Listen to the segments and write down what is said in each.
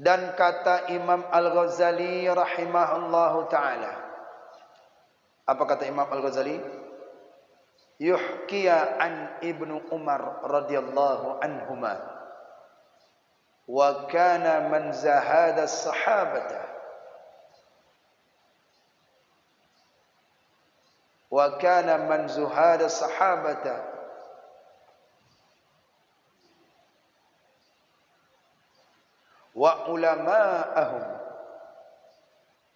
Dan kata Imam Al-Ghazali rahimahullahu ta'ala, apa kata Imam Al-Ghazali? Yuhkiya an Ibnu Umar radhiyallahu anhuma wa kana man zahada as-sahabata wa kana man zuhada as-sahabata wa ulama'ahum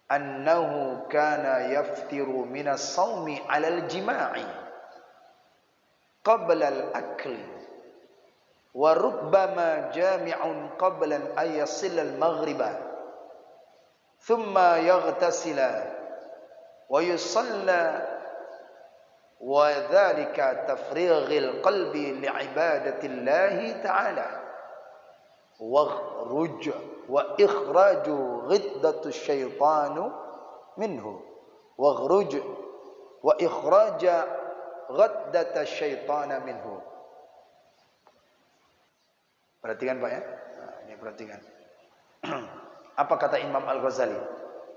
annahu kana yaftiru minas sawmi 'alal jima'i qabla al-akli wa rubbama jami'un qabla an yasila al-maghriba thumma yaghtasila wa yusalla wa dhalika tafrighil qalbi li'ibadati Allahi ta'ala waghruj wa ikhraju ghiddatu syaitanu minhu waghruj wa ikhraja ghaddata syaitana minhu. Perhatikan Pak ya. Nah, ini perhatikan. Apa kata Imam Al-Ghazali?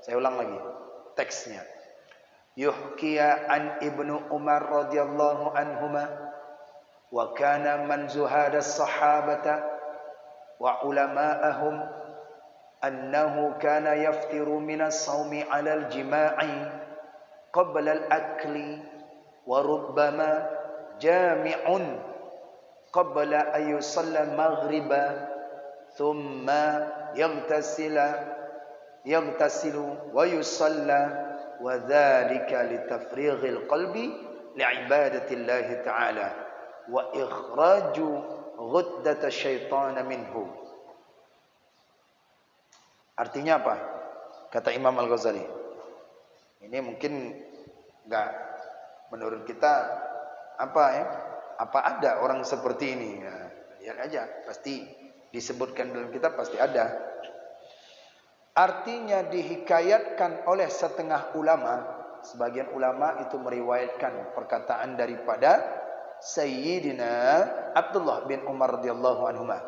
Saya ulang lagi teksnya. Yuhkiya an Ibnu Umar radhiyallahu anhuma wa kana man zuhada as-sahabata wa ulama'ahum annahu kana yaftiru minas sawmi 'ala al-jima'i qabla al-akli wa rubbama jami'un qabla an yusalla maghriba thumma yaghtasilu wa yusalla wa dhalika litafrighil qalbi li'ibadati Allahi ta'ala wa ikhraju ghuddata syaitana minhu. Artinya apa? Kata Imam Al-Ghazali. Ini mungkin enggak menurut kita apa ya? Apa ada orang seperti ini? Ya, lihat aja, pasti disebutkan dalam kitab pasti ada. Artinya dihikayatkan oleh setengah ulama, sebagian ulama itu meriwayatkan perkataan daripada Sayyidina Abdullah bin Umar radhiyallahu anhuma.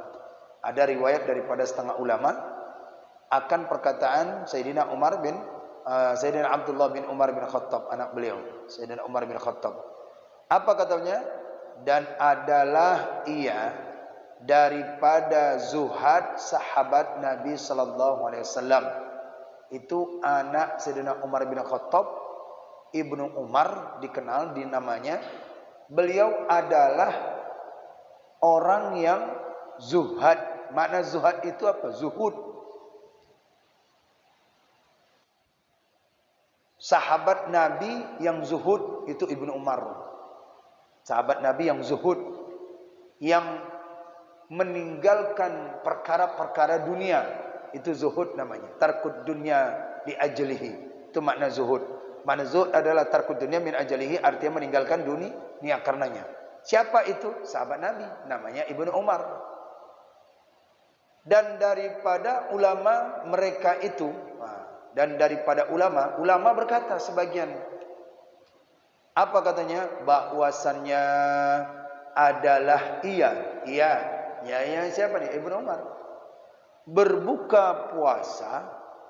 Ada riwayat daripada setengah ulama akan perkataan Sayyidina Abdullah bin Umar bin Khattab, anak beliau, Sayyidina Umar bin Khattab. Apa katanya? Dan adalah ia daripada zuhad sahabat Nabi sallallahu alaihi wasallam. Itu anak Sayyidina Umar bin Khattab, Ibnu Umar dikenal di namanya. Beliau adalah orang yang zuhad. Makna zuhad itu apa? Zuhud. Sahabat Nabi yang zuhud itu Ibnu Umar. Sahabat Nabi yang zuhud, yang meninggalkan perkara-perkara dunia, itu zuhud namanya. Tarkud dunya di ajlihi, itu makna zuhud. Makna zuhud adalah tarkud dunya min ajlihi, artinya meninggalkan dunia karenanya. Siapa itu? Sahabat Nabi, namanya Ibnu Umar. Dan daripada ulama mereka itu, ulama berkata sebagian, apa katanya? Bahwasannya adalah ia siapa nih? Ibnu Umar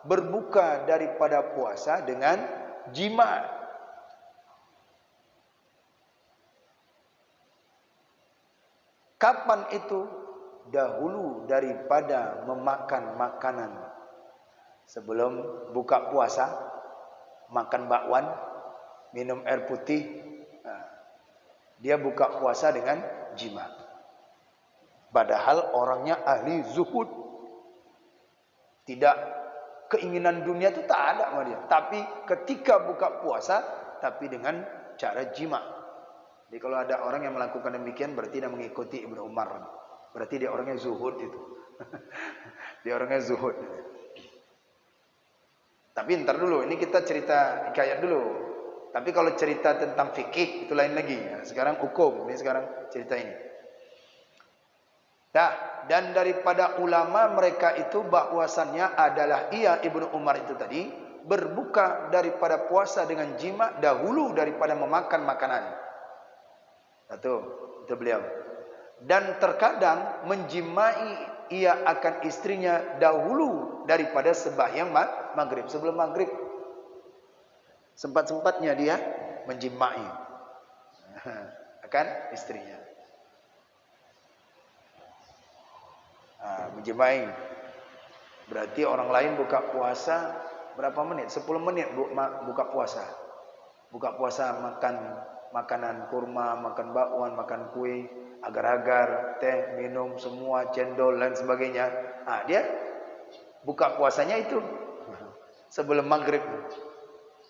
berbuka daripada puasa dengan jima. Kapan itu? Dahulu daripada memakan makanan. Sebelum buka puasa, makan bakwan, minum air putih, dia buka puasa dengan jima. Padahal orangnya ahli zuhud. Tidak, keinginan dunia itu tak ada sama dia. Tapi ketika buka puasa, tapi dengan cara jima. Jadi kalau ada orang yang melakukan demikian, berarti dia mengikuti Ibnu Umar. Berarti dia orangnya zuhud itu. Dia orangnya zuhud. Tapi ntar dulu, ini kita cerita hikayat dulu. Tapi kalau cerita tentang fikih itu lain lagi. Sekarang hukum, ini sekarang cerita ini. Dan daripada ulama mereka itu bahwasannya adalah ia Ibnu Umar itu tadi berbuka daripada puasa dengan jima dahulu daripada memakan makanan. Itu beliau. Dan terkadang menjimai ia akan istrinya dahulu daripada sembahyang maghrib. Sebelum maghrib sempat-sempatnya dia menjimai akan istrinya. Menjimai berarti orang lain buka puasa berapa menit? 10 menit buka puasa. Buka puasa makan makanan kurma, makan bakwan, makan kue, agar-agar, teh, minum semua, cendol dan sebagainya. Dia buka puasanya itu sebelum maghrib,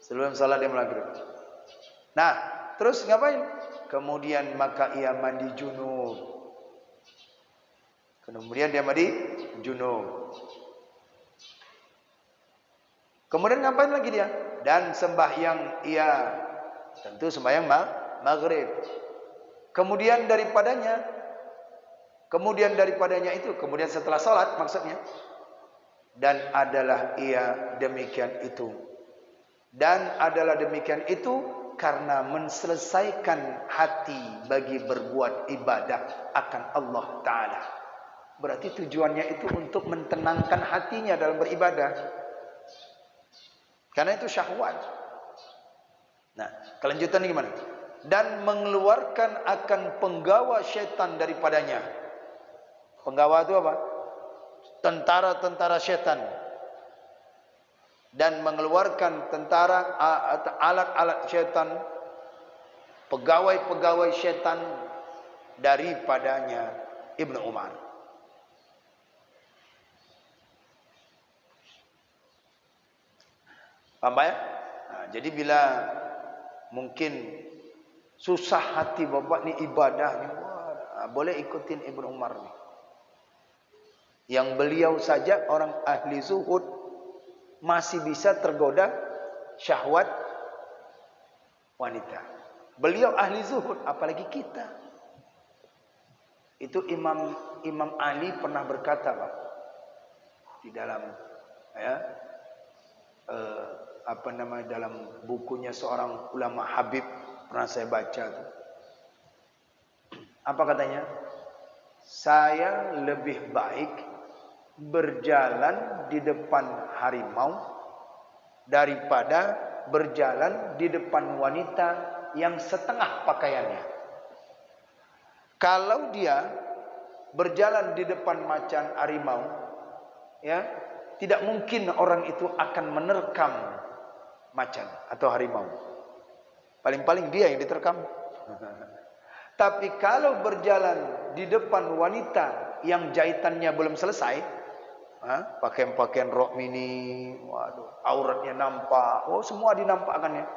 sebelum salat maghrib. Nah, terus ngapain? Kemudian maka ia mandi junub. Kemudian dia mandi junub. Kemudian ngapain lagi dia? Dan sembahyang ia, tentu sembahyang maghrib. Kemudian daripadanya itu, kemudian setelah salat maksudnya. Dan adalah ia demikian itu. Dan adalah demikian itu karena menselesaikan hati bagi berbuat ibadah akan Allah Ta'ala. Berarti tujuannya itu untuk mentenangkan hatinya dalam beribadah. Karena itu syahwat. Nah, kelanjutan ini gimana? Dan mengeluarkan akan penggawa syaitan daripadanya. Penggawa itu apa? Tentara-tentara syaitan. Dan mengeluarkan tentara alat-alat syaitan, pegawai-pegawai syaitan daripadanya Ibnu Umar. Paham ya? Jadi bila mungkin susah hati bapak ni ibadah ni, boleh ikutin Ibnu Umar ni. Yang beliau saja orang ahli zuhud masih bisa tergoda syahwat wanita. Beliau ahli zuhud, apalagi kita. Itu Imam Ali pernah berkata, Pak, di dalam dalam bukunya seorang ulama Habib, pernah saya baca tuh. Apa katanya? Saya lebih baik berjalan di depan harimau daripada berjalan di depan wanita yang setengah pakaiannya. Kalau dia berjalan di depan macan harimau, ya, tidak mungkin orang itu akan menerkam macan atau harimau. Paling-paling dia yang diterkam. Tapi kalau berjalan di depan wanita yang jahitannya belum selesai, pakaian-pakaian rok mini, waduh, auratnya nampak, semua dinampakkannya.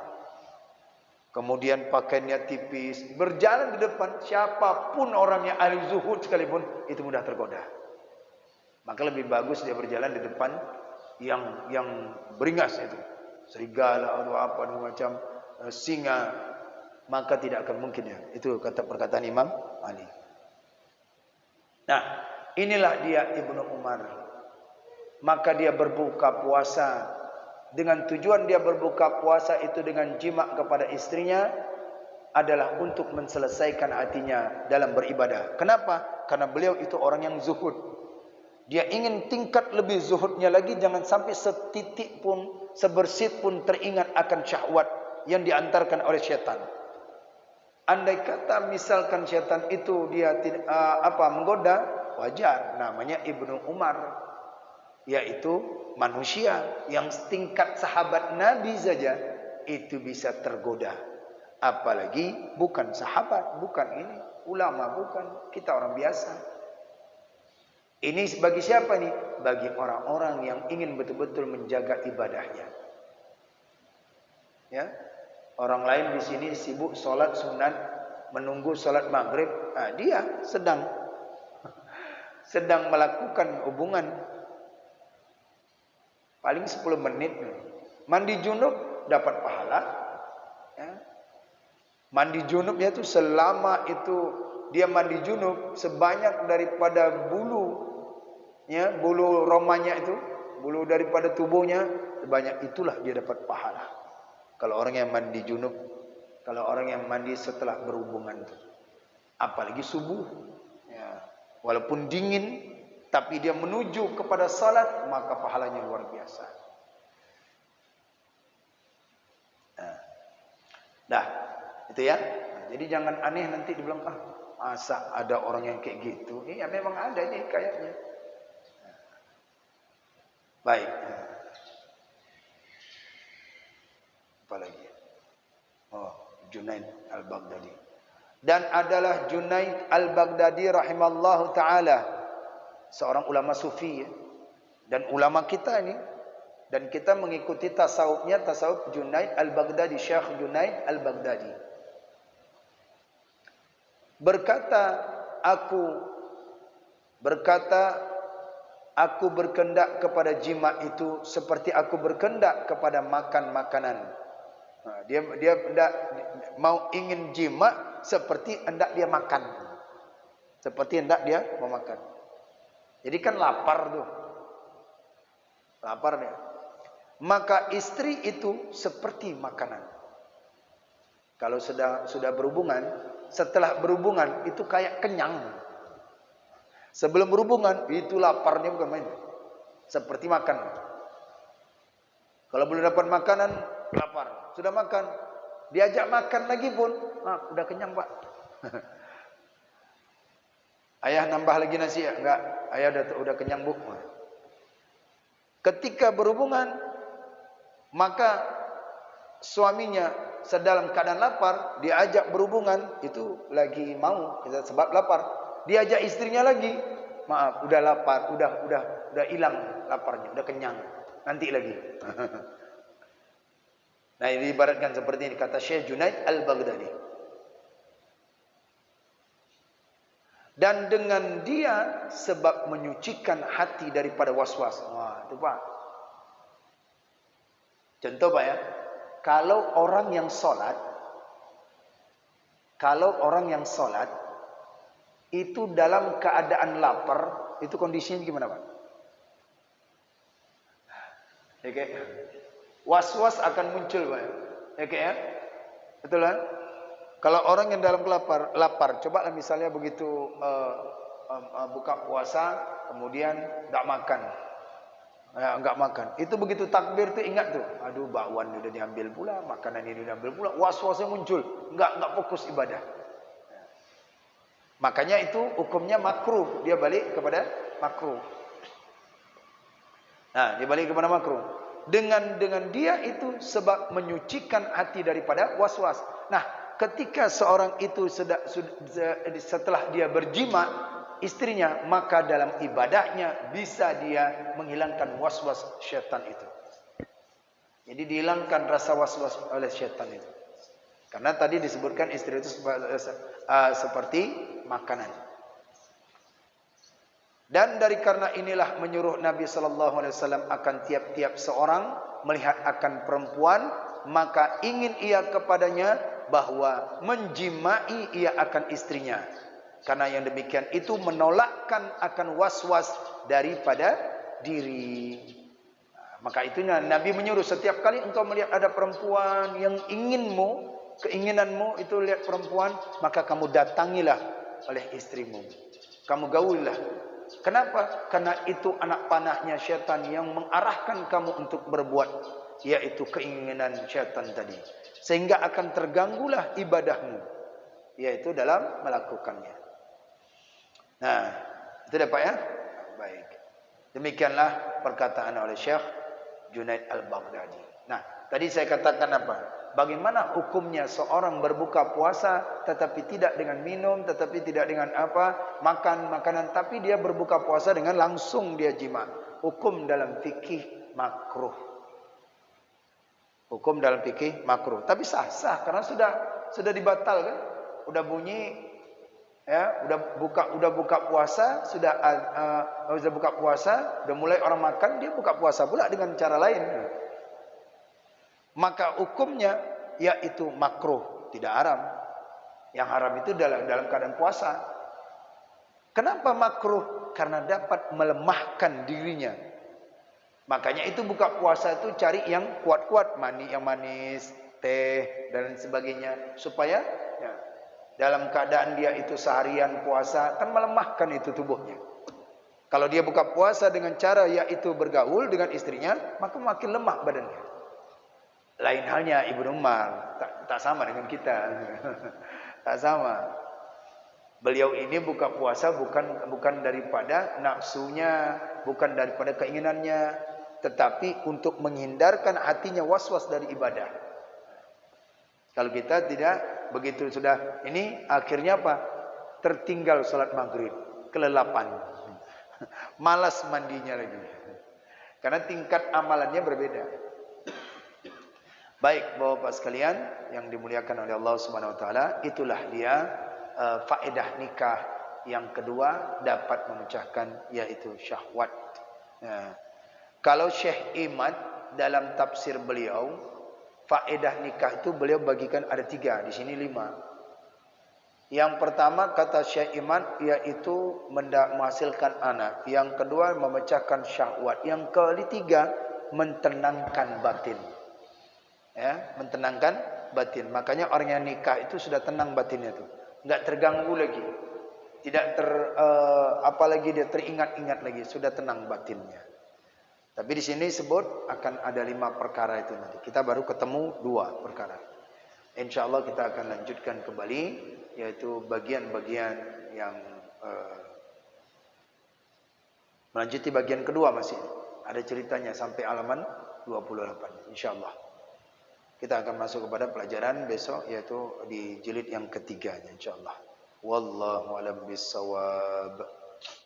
Kemudian pakaiannya tipis, berjalan di depan siapapun orang yang ahli zuhud sekalipun, itu mudah tergoda. Maka lebih bagus dia berjalan di depan yang beringas itu, serigala atau apa macam singa, maka tidak akan mungkin ya. Itu kata perkataan Imam Ali. Nah, inilah dia Ibnu Umar. Maka dia berbuka puasa dengan tujuan dia berbuka puasa itu dengan jima kepada istrinya adalah untuk menselesaikan hatinya dalam beribadah. Kenapa? Karena beliau itu orang yang zuhud. Dia ingin tingkat lebih zuhudnya lagi, jangan sampai setitik pun, sebersit pun teringat akan syahwat yang diantarkan oleh syaitan. Andai kata misalkan syaitan itu dia menggoda, wajar, namanya Ibnu Umar, yaitu manusia yang tingkat sahabat Nabi saja itu bisa tergoda, apalagi bukan sahabat, bukan ini ulama, bukan kita orang biasa. Ini bagi siapa nih? Bagi orang-orang yang ingin betul-betul menjaga ibadahnya. Ya, orang lain di sini sibuk sholat sunat, menunggu sholat maghrib, dia sedang melakukan hubungan. Paling 10 menit. Mandi junub dapat pahala. Ya. Mandi junubnya itu selama itu dia mandi junub sebanyak daripada bulu romanya itu, bulu daripada tubuhnya, sebanyak itulah dia dapat pahala. Kalau orang yang mandi junub, kalau orang yang mandi setelah berhubungan itu, apalagi subuh, ya, walaupun dingin, tapi dia menuju kepada salat, maka pahalanya luar biasa. Nah, itu ya. Jadi jangan aneh nanti dibilang, masa ada orang yang kayak gitu. Iya memang ada nih kayaknya. Baik. Apa lagi? Junaid al-Baghdadi. Dan adalah Junaid al-Baghdadi rahimallahu ta'ala, seorang ulama sufi ya. Dan ulama kita ini. Dan kita mengikuti tasawufnya, tasawuf Junaid al-Baghdadi, Syekh Junaid al-Baghdadi. Berkata, aku berkendak kepada jima itu seperti aku berkendak kepada makan makanan. Dia hendak mau ingin jima seperti hendak dia makan. Seperti hendak dia mau makan. Jadi kan lapar tuh. Lapar dia. Maka istri itu seperti makanan. Kalau sudah berhubungan, setelah berhubungan itu kayak kenyang. Sebelum berhubungan itu laparnya bukan main. Seperti makan. Kalau belum dapat makanan, lapar. Sudah makan, diajak makan lagi pun, udah kenyang pak. Ayah nambah lagi nasi ya? Enggak, ayah udah kenyang bu. Ketika berhubungan, maka suaminya sedalam keadaan lapar, diajak berhubungan, itu lagi mau, sebab lapar. Diajak istrinya lagi, maaf, udah lapar, udah hilang laparnya, udah kenyang, nanti lagi. Nah, ini diibaratkan seperti ini kata Syekh Junaid al-Baghdadi. Dan dengan dia sebab menyucikan hati daripada was-was. Wah, itu Pak. Contoh Pak ya, kalau orang yang sholat itu dalam keadaan lapar, itu kondisinya gimana Pak? Oke. Was-was akan muncul Pak. Oke ya? Betul kan? Kalau orang yang dalam lapar, coba misalnya begitu buka puasa, kemudian enggak makan. Enggak makan. Itu begitu takbir tuh ingat tuh, aduh bakwan udah diambil pula, makanan ini udah diambil pula, was-wasnya muncul, enggak fokus ibadah. Makanya itu hukumnya makruh, dia balik kepada makruh. Nah, dia balik kepada makruh. Dengan dia itu sebab menyucikan hati daripada was-was. Nah, ketika seorang itu setelah dia berjima istrinya, maka dalam ibadahnya bisa dia menghilangkan was-was syaitan itu. Jadi dihilangkan rasa was-was oleh syaitan itu. Karena tadi disebutkan istri itu seperti makanan. Dan dari karena inilah menyuruh Nabi SAW akan tiap-tiap seorang melihat akan perempuan, maka ingin ia kepadanya bahwa menjimai ia akan istrinya. Karena yang demikian itu menolakkan akan was-was daripada diri. Maka itu Nabi menyuruh setiap kali engkau melihat ada perempuan yang keinginanmu itu lihat perempuan, maka kamu datangilah oleh istrimu. Kamu gaulilah. Kenapa? Karena itu anak panahnya syaitan yang mengarahkan kamu untuk berbuat, yaitu keinginan syaitan tadi. Sehingga akan terganggulah ibadahmu, yaitu dalam melakukannya. Nah, itu dapat ya? Baik. Demikianlah perkataan oleh Syekh Junaid al-Baghdadi. Nah, tadi saya katakan apa? Bagaimana hukumnya seorang berbuka puasa tetapi tidak dengan minum, tetapi tidak dengan makan makanan, tapi dia berbuka puasa dengan langsung dia jima. Hukum dalam fikih makruh. Hukum dalam fikih makruh. Tapi sah karena sudah dibatalkan. Udah bunyi ya, udah buka puasa, sudah buka puasa, udah mulai orang makan, dia buka puasa pula dengan cara lain. Maka hukumnya yaitu makruh, tidak haram. Yang haram itu dalam keadaan puasa. Kenapa makruh? Karena dapat melemahkan dirinya. Makanya itu buka puasa itu cari yang kuat-kuat, yang manis, teh dan sebagainya, supaya ya, dalam keadaan dia itu seharian puasa kan melemahkan itu tubuhnya. Kalau dia buka puasa dengan cara yaitu bergaul dengan istrinya, maka makin lemah badannya. Lain halnya Ibnu Umar, tak sama dengan kita. Tak sama. Beliau ini buka puasa bukan daripada nafsunya, bukan daripada keinginannya, tetapi untuk menghindarkan hatinya was-was dari ibadah. Kalau kita tidak begitu, sudah ini akhirnya apa? Tertinggal salat maghrib, kelelapan, malas mandinya lagi, karena tingkat amalannya berbeda. Baik Bapak sekalian yang dimuliakan oleh Allah Subhanahu wa taala, itulah dia faedah nikah yang kedua, dapat memecahkan yaitu syahwat. Nah, kalau Syekh Imad dalam tafsir beliau, faedah nikah itu beliau bagikan ada 3, di sini 5. Yang pertama kata Syekh Imad yaitu menghasilkan anak. Yang kedua memecahkan syahwat. Yang ketiga mentenangkan batin. Ya, mentenangkan batin. Makanya orang yang nikah itu sudah tenang batinnya tuh, nggak terganggu lagi, tidak apalagi dia teringat-ingat lagi, sudah tenang batinnya. Tapi di sini sebut akan ada 5 perkara itu nanti. Kita baru ketemu 2 perkara. Insya Allah kita akan lanjutkan kembali, yaitu bagian-bagian yang melanjuti bagian kedua masih ada ceritanya sampai halaman 28. Insya Allah. Kita akan masuk kepada pelajaran besok, yaitu di jilid yang ketiganya insyaallah. Wallahu a'lam bissawab.